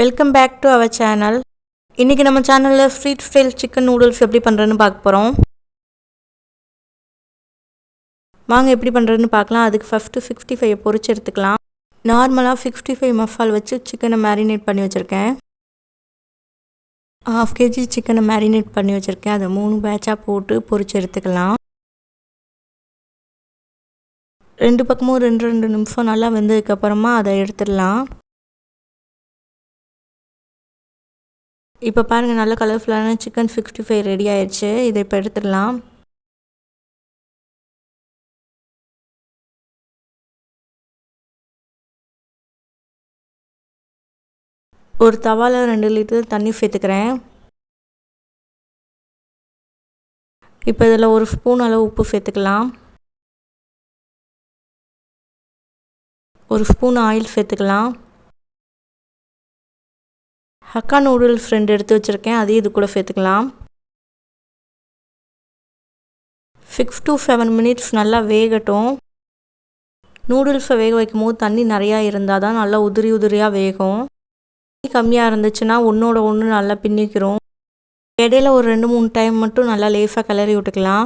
Welcome back to our channel. இன்றைக்கி நம்ம சேனலில் ஸ்ட்ரீட் ஸ்டைல் சிக்கன் நூடுல்ஸ் எப்படி பண்ணுறதுன்னு பார்க்க போகிறோம். வாங்க எப்படி பண்ணுறதுன்னு பார்க்கலாம். அதுக்கு ஃபஸ்ட்டு 65 பொரிச்சு எடுத்துக்கலாம். நார்மலாக 65 மசால் வச்சு சிக்கனை மேரினேட் பண்ணி வச்சுருக்கேன். 1/2 kg சிக்கனை மேரினேட் பண்ணி வச்சுருக்கேன். அதை 3 பேட்சாக போட்டு பொரிச்சு எடுத்துக்கலாம். 2 பக்கமும் 2 நிமிஷம் நல்லா வெந்ததுக்கப்புறமா அதை எடுத்துடலாம். இப்போ பாருங்கள், நல்ல கலர்ஃபுல்லான சிக்கன் 65 ரெடி ஆயிடுச்சு. இதை இப்போ எடுத்துடலாம். ஒரு தவாவில் 2 லிட்டர் தண்ணி சேர்த்துக்கிறேன். இப்போ இதில் 1 ஸ்பூன் அளவு உப்பு சேர்த்துக்கலாம். 1 ஸ்பூன் ஆயில் சேர்த்துக்கலாம். ஹக்கா நூடுல்ஸ் 2 எடுத்து வச்சுருக்கேன், அதையும் இது கூட சேர்த்துக்கலாம். 6 to 7 மினிட்ஸ் நல்லா வேகட்டும். நூடுல்ஸை வேக வைக்கும் போது தண்ணி நிறையா இருந்தால் தான் நல்லா உதிரி உதிரியாக வேகும். தண்ணி கம்மியாக இருந்துச்சுன்னா ஒன்றோட ஒன்று நல்லா பின்னிக்கிறோம். இடையில ஒரு 2-3 டைம் மட்டும் நல்லா லேசாக கிளறி விட்டுக்கலாம்.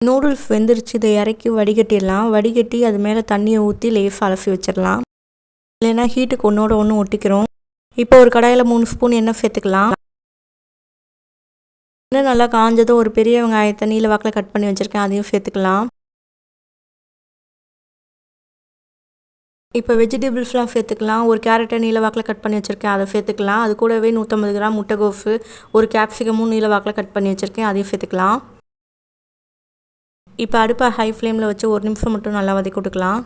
நூடுல்ஸ் வெந்துருச்சு, இதை இறக்கி வடிகட்டிடலாம். வடிகட்டி அது மேலே தண்ணியை ஊற்றி லேசாக அலசி வச்சிடலாம். இல்லைன்னா ஹீட்டுக்கு ஒன்றோட ஒன்று ஒட்டிக்கிறோம். இப்போ ஒரு கடாயில் 3 ஸ்பூன் எண்ணெய் சேர்த்துக்கலாம். எண்ணெய் நல்லா காஞ்சதும் ஒரு பெரிய வெங்காயத்தை நீல வாக்கில் கட் பண்ணி வச்சுருக்கேன், அதையும் சேர்த்துக்கலாம். இப்போ வெஜிடபிள்ஸ்லாம் சேர்த்துக்கலாம். ஒரு கேரட்டை நீல வாக்கில் கட் பண்ணி வச்சுருக்கேன், அதை சேர்த்துக்கலாம். அது கூடவே 150 கிராம் முட்டைகோஸு, ஒரு கேப்சிகமும் நீல வாக்கில் கட் பண்ணி வச்சுருக்கேன், அதையும் சேர்த்துக்கலாம். இப்போ அடுப்பை ஹை ஃப்ளேமில் வச்சு 1 நிமிஷம் மட்டும் நல்லா வதக்கி விட்டுக்கலாம்.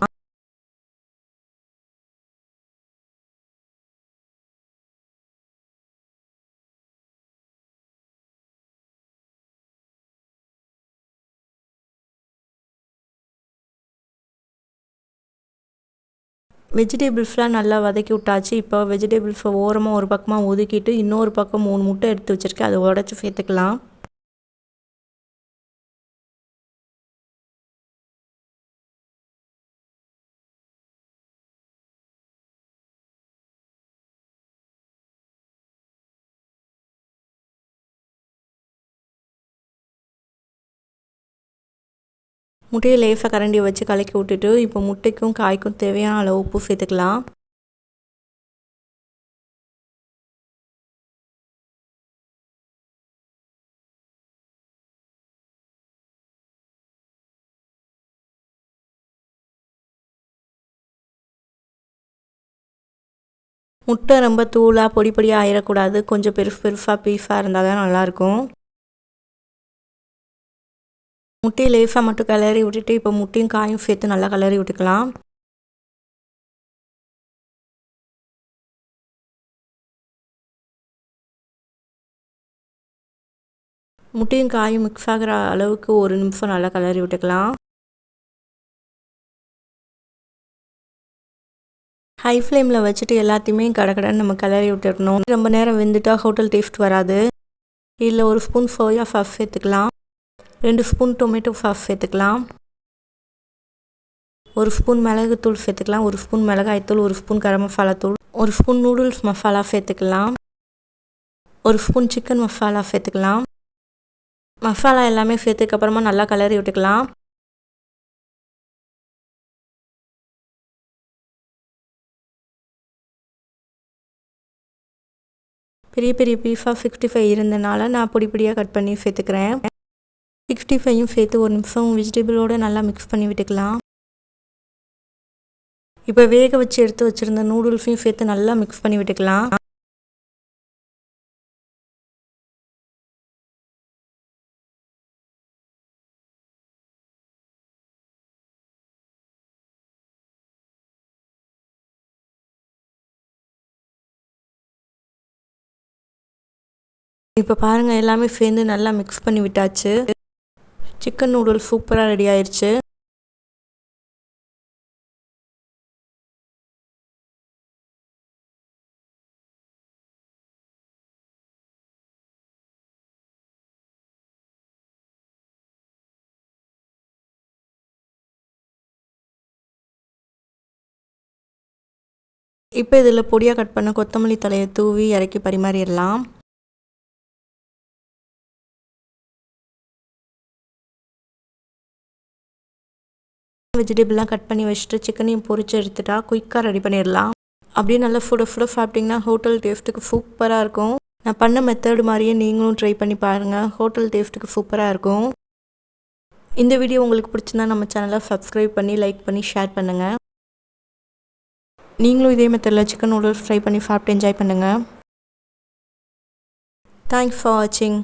வெஜிடபிள்ஸ்லாம் நல்லா வதக்கி விட்டாச்சு. இப்போ வெஜிடபிள்ஸை ஓரமாக ஒரு பக்கமாக ஒதுக்கிட்டு இன்னொரு பக்கம் 3 முட்டை எடுத்து வச்சுருக்கேன், அதை உடச்சி சேர்த்துக்கலாம். முட்டையை லேசாக கரண்டியை வச்சு கலக்கி விட்டுட்டு இப்போ முட்டைக்கும் காய்க்கும் தேவையான அளவு உப்பு சேர்த்துக்கலாம். முட்டை ரொம்ப தூளாக பொடி பொடியாக ஆயிடக்கூடாது. கொஞ்சம் பெருசு பெருசாக பீஸாக இருந்தால் தான் நல்லாயிருக்கும். முட்டையை லேசாக மட்டும் கிளறி விட்டுட்டு இப்போ முட்டையும் காயும் சேர்த்து நல்லா கிளறி விட்டுக்கலாம். முட்டையும் காயும் மிக்ஸ் ஆகிற அளவுக்கு 1 நிமிஷம் நல்லா கிளறி விட்டுக்கலாம். ஹை ஃப்ளேமில் வச்சுட்டு எல்லாத்தையுமே கடகடன்னு நம்ம கிளறி விட்டுடணும். ரொம்ப நேரம் வெந்துட்டால் ஹோட்டல் டேஸ்ட் வராது. இதில் 1 ஸ்பூன் சோயா சாஸ் சேர்த்துக்கலாம். 2 ஸ்பூன் டொமேட்டோ சாஸ் சேர்த்துக்கலாம். 1 ஸ்பூன் மிளகுத்தூள் சேர்த்துக்கலாம். 1 ஸ்பூன் மிளகாய்த்தூள், 1 ஸ்பூன் கரம் மசாலா தூள், 1 ஸ்பூன் நூடுல்ஸ் மசாலா சேர்த்துக்கலாம். 1 ஸ்பூன் சிக்கன் மசாலா சேர்த்துக்கலாம். மசாலா எல்லாமே சேர்த்துக்கப்புறமா நல்லா கிளறி விட்டுக்கலாம். பெரிய பெரிய பீஸாக 65 இருந்தனால நான் பொடி பொடியாக கட் பண்ணி சேர்த்துக்கிறேன். 65யும் சேர்த்து 1 நிமிஷம் வெஜிடபிளோடு நல்லா மிக்ஸ் பண்ணி விட்டுக்கலாம். இப்போ வேக வச்சு எடுத்து வச்சுருந்த நூடுல்ஸையும் சேர்த்து நல்லா மிக்ஸ் பண்ணி விட்டுக்கலாம். இப்போ பாருங்கள், எல்லாமே சேர்ந்து நல்லா மிக்ஸ் பண்ணி விட்டாச்சு. சிக்கன் நூடுல்ஸ் சூப்பராக ரெடி ஆயிடுச்சு. இப்போ இதில் பொடியாக கட் பண்ண கொத்தமல்லி தலையை தூவி இறக்கி பரிமாறிடலாம். வெஜிடபிள்லாம் கட் பண்ணி வச்சுட்டு சிக்கனையும் பொரிச்சு எடுத்துட்டா குயிக்காக ரெடி பண்ணிடலாம். அப்படியே நல்லா ஃபுட்டாக சாப்பிட்டிங்கன்னா ஹோட்டல் டேஸ்ட்டுக்கு சூப்பராக இருக்கும். நான் பண்ண மெத்தடு மாதிரியே நீங்களும் ட்ரை பண்ணி பாருங்கள். ஹோட்டல் டேஸ்ட்டுக்கு சூப்பராக இருக்கும். இந்த வீடியோ உங்களுக்கு பிடிச்சிருந்தா நம்ம சேனலை சப்ஸ்கிரைப் பண்ணி லைக் பண்ணி ஷேர் பண்ணுங்கள். நீங்களும் இதே மெத்தடில் சிக்கன் நூடுல்ஸ் ட்ரை பண்ணி சாப்பிட்டு என்ஜாய் பண்ணுங்கள். தேங்க்ஸ் ஃபார் வாட்சிங்.